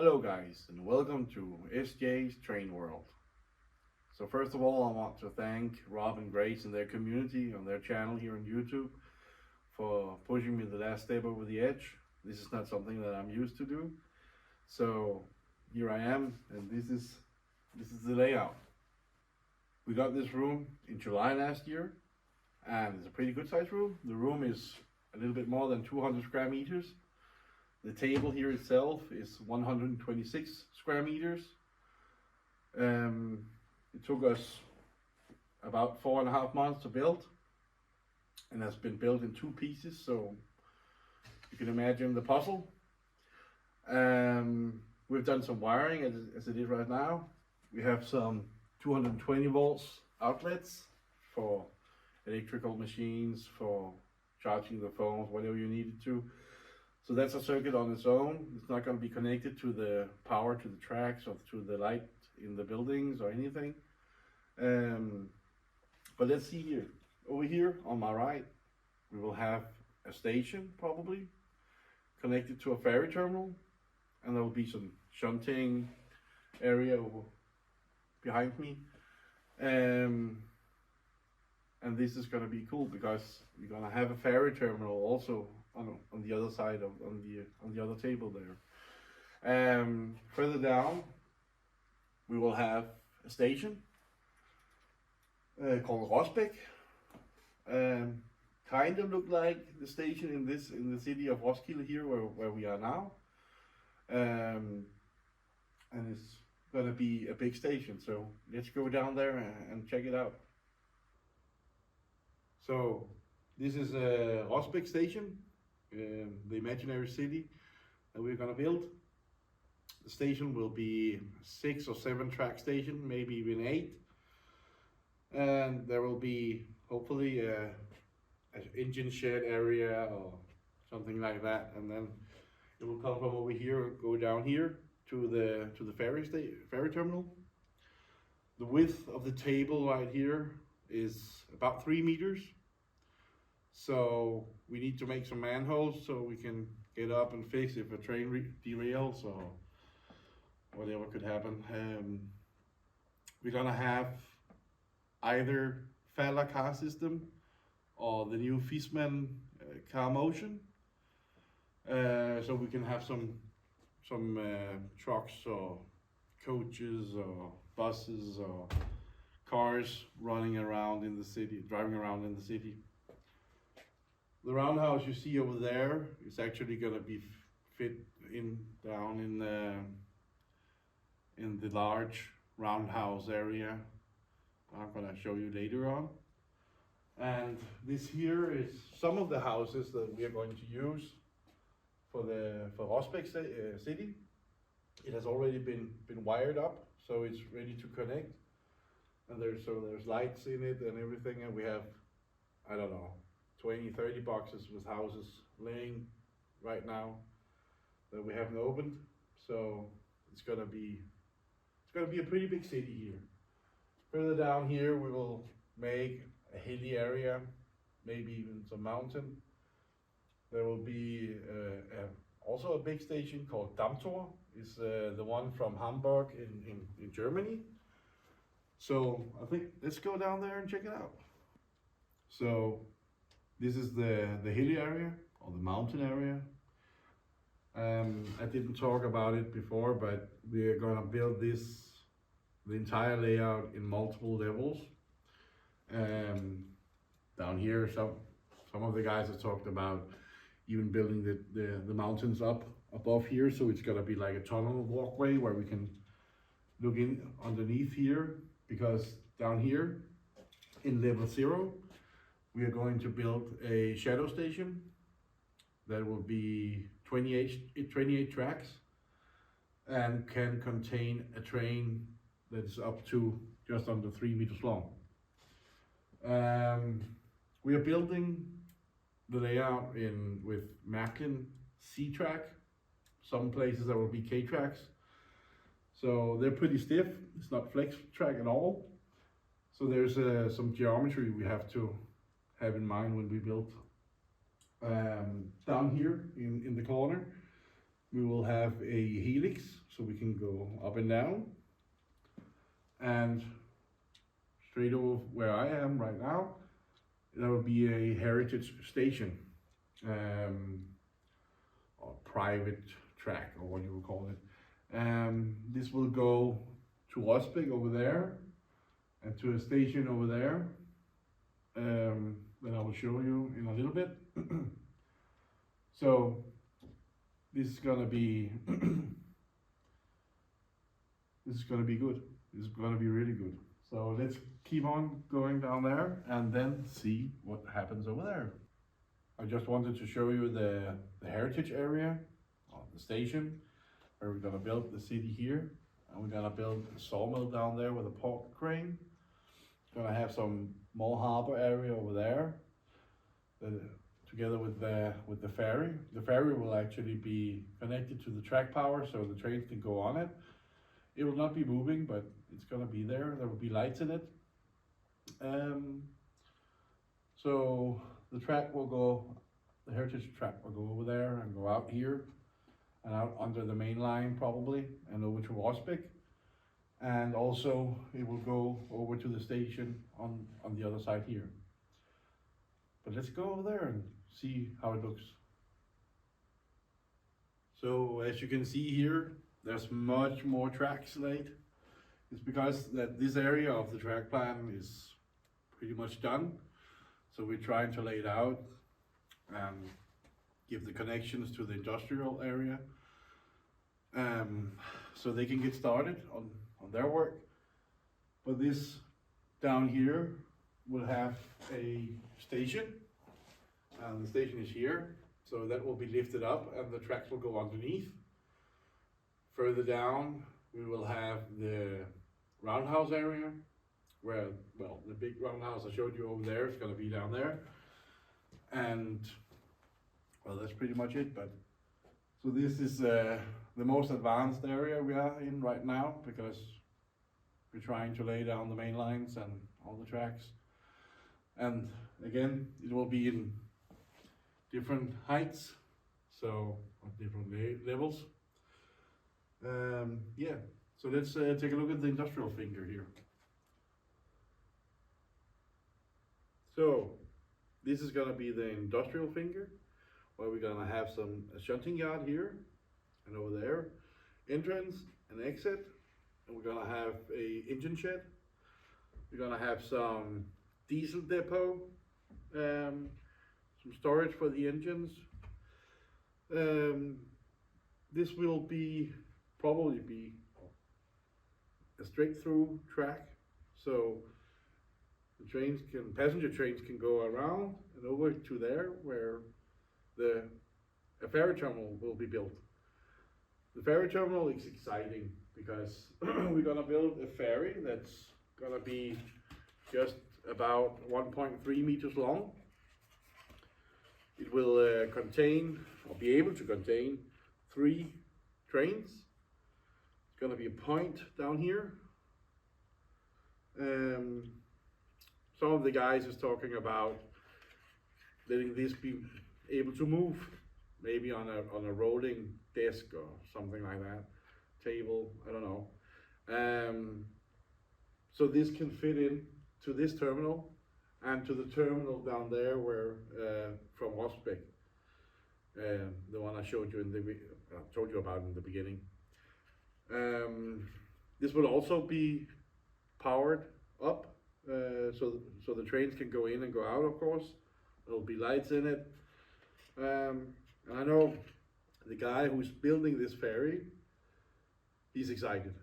Hello guys, and welcome to SJ's Train World. So first of all, I want to thank Rob and Grace and their community on their channel here on YouTube for pushing me the last step over the edge. This is not something that I'm used to do. So here I am, and this is the layout. We got this room in July last year, and it's a pretty good sized room. The room is a little bit more than 200 square meters. The table here itself is 126 square meters. It took us about 4.5 months to build, and has been built in 2 pieces, so you can imagine the puzzle. We've done some wiring as it is right now. We have some 220 volts outlets for electrical machines, for charging the phones, whatever you need it to. So that's a circuit on its own. It's not going to be connected to the power to the tracks or to the light in the buildings or anything. But let's see here. Over here on my right, we will have a station probably connected to a ferry terminal, and there will be some shunting area over behind me. And this is going to be cool because we're going to have a ferry terminal also on the other side of on the other table there. Further down, we will have a station called Roskilde. Kind of look like the station in the city of Roskilde here where we are now. And it's gonna be a big station, so let's go down there and check it out. So this is a Roskilde station, the imaginary city that we're gonna build. The station will be 6 or 7 track station, maybe even 8. And there will be hopefully an engine shed area or something like that, and then it will come from over here, go down here to the ferry terminal. The width of the table right here is about 3 meters. So we need to make some manholes so we can get up and fix if a train derails or whatever could happen. We're gonna have either Falla car system or the new Fishman car motion, so we can have some trucks or coaches or buses or cars running around in the city, driving around in the city. The roundhouse you see over there is actually going to be fit down in the large roundhouse area I'm going to show you later on. And this here is some of the houses that we are going to use for Roskilde city. It has already been wired up, so it's ready to connect. And there's lights in it and everything, and we have, I don't know, 20-30 boxes with houses laying right now that we haven't opened. So it's gonna be a pretty big city here. Further down here, we will make a hilly area, maybe even some mountain. There will be also a big station called Dammtor. It's the one from Hamburg in Germany. So I think let's go down there and check it out. So this is the hilly area or the mountain area. I didn't talk about it before, but we are gonna build the entire layout in multiple levels. Down here, some of the guys have talked about even building the mountains up above here, so it's gonna be like a tunnel walkway where we can look in underneath here, because down here in level 0 we are going to build a shadow station that will be 28 tracks and can contain a train that is up to just under 3 meters long. We are building the layout with Märklin C-tracks. Some places there will be K-tracks. So they're pretty stiff. It's not flex track at all. So there's some geometry we have to have in mind when we build. Down here in the corner, We will have a helix, so we can go up and down. And straight over where I am right now, there will be a heritage station, or private track, or what you will call it. This will go to Roskilde over there, and to a station over there, that I will show you in a little bit. So this is gonna be this is gonna be good. This is gonna be really good. So let's keep on going down there and then see what happens over there. I just wanted to show you the heritage area of the station, where we're gonna build the city here, and we're gonna build a sawmill down there with a port crane. Gonna have some more harbor area over there, together with the ferry. The ferry will actually be connected to the track power, so the trains can go on it. It will not be moving, but it's gonna be there. There will be lights in it. So the track will go, the heritage track will go over there and go out here and out under the main line probably, and over to Roskilde. And also it will go over to the station on the other side here. But let's go over there and see how it looks. So as you can see here, there's much more tracks laid. It's because that this area of the track plan is pretty much done. So we're trying to lay it out and give the connections to the industrial area, so they can get started on their work. But this down here will have a station, and the station is here, so that will be lifted up and the tracks will go underneath. Further down we will have the Roundhouse area, where, well, the big Roundhouse I showed you over there is going to be down there. And well, that's pretty much it. But so this is the most advanced area we are in right now, because we're trying to lay down the main lines and all the tracks. And again, it will be in different heights, so on different levels. Yeah, so let's take a look at the industrial finger here. So this is gonna be the industrial finger, where we're gonna have a shunting yard here and over there, entrance and exit, and we're gonna have a engine shed. We're gonna have some diesel depot, some storage for the engines. This will probably be a straight through track, so the passenger trains can go around and over to there, where a ferry terminal will be built. The ferry terminal is exciting because we're gonna build a ferry that's gonna be just about 1.3 meters long. It will contain, or be able to contain, 3 trains. It's gonna be a point down here. Some of the guys is talking about letting this be able to move, maybe on a rolling desk or something like that, table, I don't know. So this can fit in to this terminal and to the terminal down there, where from Roskilde, the one I showed you told you about in the beginning. This will also be powered up, so the trains can go in and go out. Of course, there'll be lights in it. And I know the guy who's building this ferry, he's excited.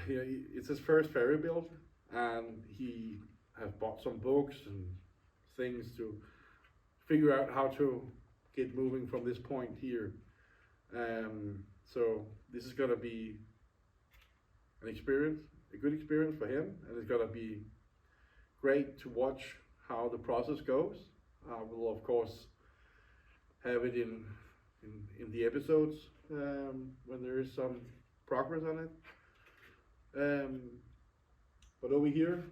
It's his first ferry build, and he has bought some books and things to figure out how to get moving from this point here. So this is gonna be an experience, a good experience for him, and it's gonna be great to watch how the process goes. We'll of course have it in the episodes when there is some progress on it. But over here,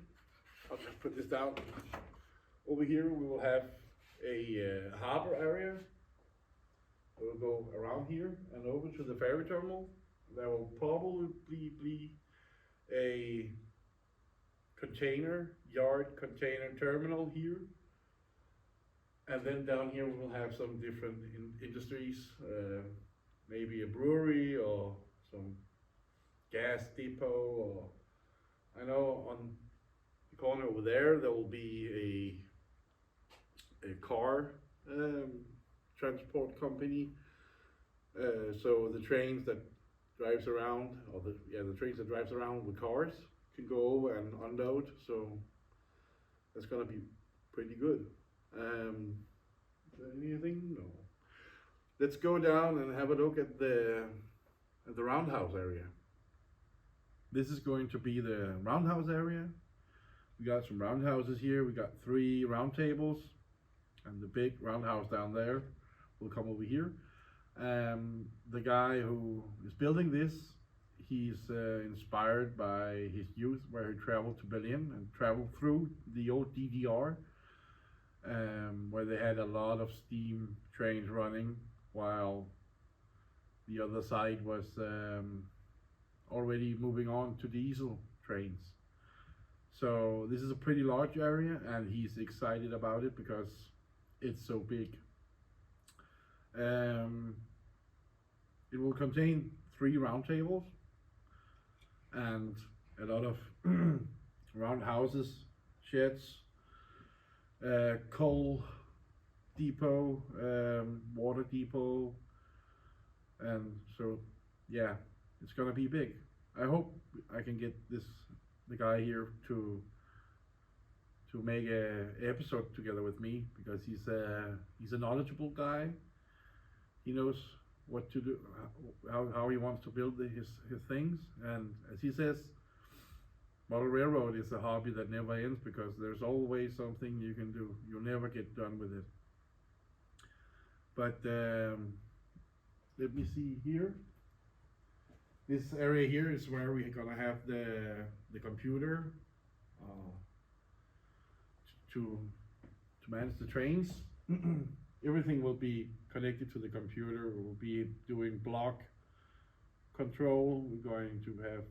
I'll just put this down. Over here we will have a harbor area, It will go around here and over to the ferry terminal. There will probably be a container terminal here. And then down here we'll have some different industries, maybe a brewery or some gas depot, or I know on the corner over there will be a car transport company. So the trains that drives around, or the trains that drives around with cars can go over and unload. So that's gonna be pretty good. Anything? No. Let's go down and have a look at the Roundhouse area. This is going to be the Roundhouse area. We got some roundhouses here. We got 3 round tables, and the big roundhouse down there will come over here. The guy who is building this, he's inspired by his youth, where he traveled to Berlin and traveled through the old DDR, where they had a lot of steam trains running, while the other side was already moving on to diesel trains. So this is a pretty large area, and he's excited about it because it's so big. It will contain 3 round tables and a lot of round houses, sheds, coal depot, water depot, and so yeah, it's gonna be big. I hope I can get the guy here to make a episode together with me, because he's a knowledgeable guy. He knows what to do, how he wants to build his things, and as he says, model railroad is a hobby that never ends, because there's always something you can do. You'll never get done with it. But let me see here. This area here is where we're gonna have the computer to manage the trains. Everything will be connected to the computer. We'll be doing block control. We're going to have,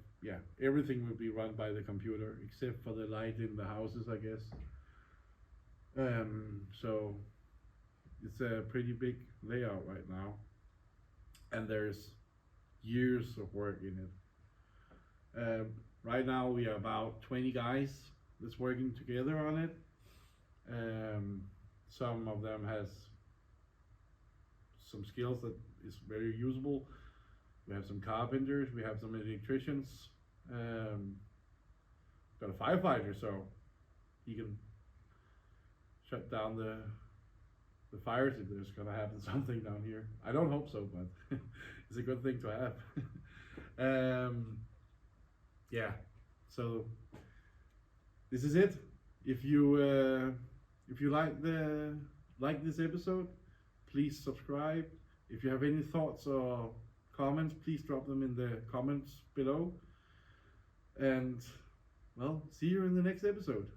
everything will be run by the computer, except for the light in the houses, I guess. So it's a pretty big layout right now, and there's years of work in it. Right now we are about 20 guys that's working together on it. Some of them has some skills that is very usable. We have some carpenters, we have some electricians, got a firefighter, so he can shut down the fires if there's gonna happen something down here. I don't hope so, but it's a good thing to have. Yeah, so this is it. If you like this episode, please subscribe. If you have any thoughts or comments, please drop them in the comments below. And well, see you in the next episode.